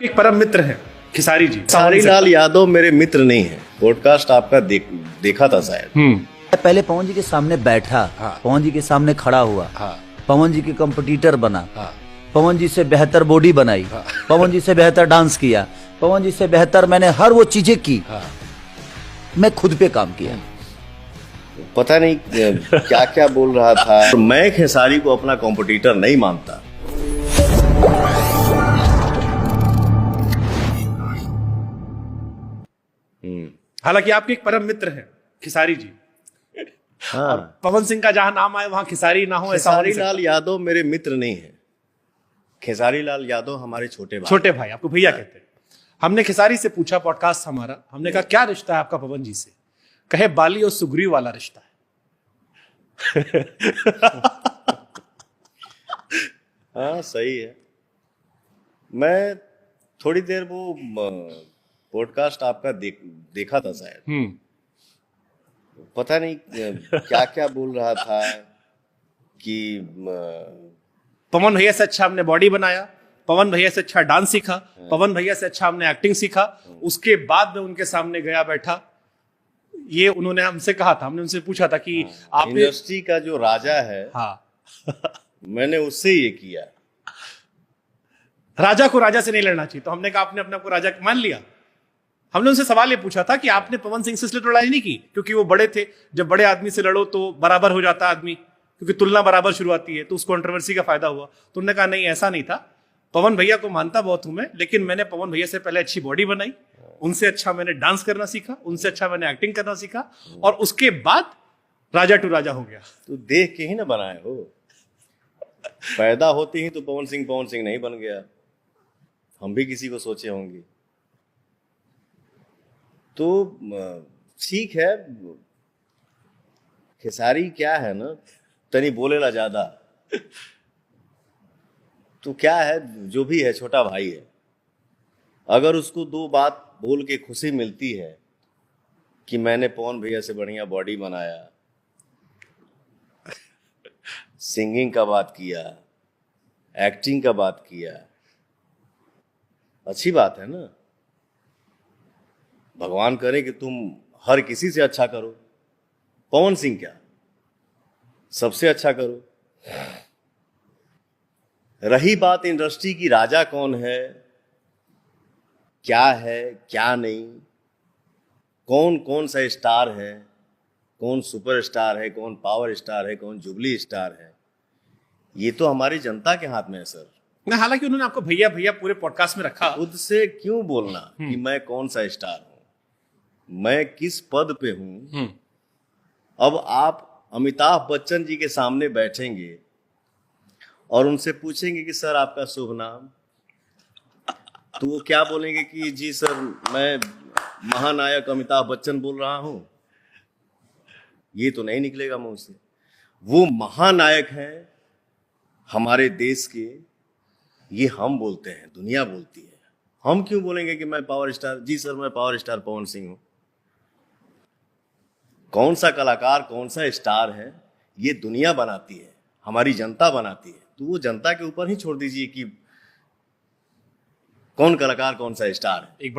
एक परम मित्र हैं खिसारी जी। खेसारी लाल यादव मेरे मित्र नहीं है। पॉडकास्ट आपका देखा था शायद। पहले पवन जी के सामने बैठा, पवन जी के सामने खड़ा हुआ, पवन जी के कंपटीटर बना, पवन जी से बेहतर बॉडी बनाई, पवन जी से बेहतर डांस किया, पवन जी से बेहतर मैंने हर वो चीजें की। मैं खुद पे काम किया। पता नहीं क्या क्या बोल रहा था। मैं खेसारी को अपना कॉम्पिटिटर नहीं मानता। हालांकि आपके एक परम मित्र हैं खिसारी जी। हाँ। और पवन सिंह का जहां नाम आए वहां खिसारी ना हो, ऐसा हो नहीं खेसारी लाल सकता। यादव मेरे मित्र नहीं है। खेसारी लाल यादव हमारे छोटे भाई। छोटे भाई, आपको भैया कहते हैं। हमने खिसारी से पूछा, पॉडकास्ट हमारा, हमने कहा क्या रिश्ता है आपका पवन जी से? कहे बाली और सुग्रीव वाला रिश्ता है। हाँ सही है। मैं थोड़ी देर वो पॉडकास्ट आपका देखा था शायद। पता नहीं क्या क्या बोल रहा था कि पवन भैया से अच्छा हमने बॉडी बनाया, पवन भैया से अच्छा डांस सीखा, पवन भैया से अच्छा हमने एक्टिंग सीखा। उसके बाद में उनके सामने गया बैठा, ये उन्होंने हमसे कहा था। हमने उनसे पूछा था कि आपने इंडस्ट्री का जो राजा है, हाँ मैंने उससे ये किया। राजा को राजा से नहीं लड़ना चाहिए, तो हमने कहा आपने अपने को राजा मान लिया। हमने उनसे सवाल ये पूछा था कि आपने पवन सिंह से इसलिए लड़ाई नहीं की क्योंकि वो बड़े थे। जब बड़े आदमी से लड़ो तो बराबर हो जाता आदमी, क्योंकि तुलना बराबर शुरू आती है, तो उस कंट्रोवर्सी का फायदा हुआ। तो उन्होंने कहा नहीं, ऐसा नहीं था। पवन भैया को मानता बहुत हूं मैं, लेकिन मैंने पवन भैया से पहले अच्छी बॉडी बनाई, उनसे अच्छा मैंने डांस करना सीखा, उनसे अच्छा मैंने एक्टिंग करना सीखा, और उसके बाद राजा टू राजा हो गया। तो देख के ही ना बनाए हो। पैदा होते ही तो पवन सिंह नहीं बन गया। हम भी किसी को सोचे होंगे। तो ठीक है। खेसारी क्या है ना, तनी बोलेला ज्यादा। तो क्या है, जो भी है छोटा भाई है। अगर उसको दो बात बोल के खुशी मिलती है कि मैंने पवन भैया से बढ़िया बॉडी बनाया, सिंगिंग का बात किया, एक्टिंग का बात किया, अच्छी बात है ना। भगवान करे कि तुम हर किसी से अच्छा करो। पवन सिंह क्या, सबसे अच्छा करो। रही बात इंडस्ट्री की राजा कौन है क्या नहीं, कौन कौन सा स्टार है, कौन सुपर स्टार है, कौन पावर स्टार है, कौन जुबली स्टार है, ये तो हमारी जनता के हाथ में है सर। हालांकि उन्होंने आपको भैया भैया पूरे पॉडकास्ट में रखा। खुद से क्यों बोलना कि मैं कौन सा स्टार हूं, मैं किस पद पे हूं। अब आप अमिताभ बच्चन जी के सामने बैठेंगे और उनसे पूछेंगे कि सर आपका शुभ नाम, तो वो क्या बोलेंगे कि जी सर मैं महानायक अमिताभ बच्चन बोल रहा हूं। ये तो नहीं निकलेगा मुंह से। वो महानायक हैं हमारे देश के, ये हम बोलते हैं, दुनिया बोलती है। हम क्यों बोलेंगे कि मैं पावर स्टार, जी सर मैं पावर स्टार पवन सिंह हूं। कौन सा कलाकार कौन सा स्टार है, ये दुनिया बनाती है, हमारी जनता बनाती है। तो वो जनता के ऊपर ही छोड़ दीजिए कि कौन कलाकार कौन सा स्टार है। एक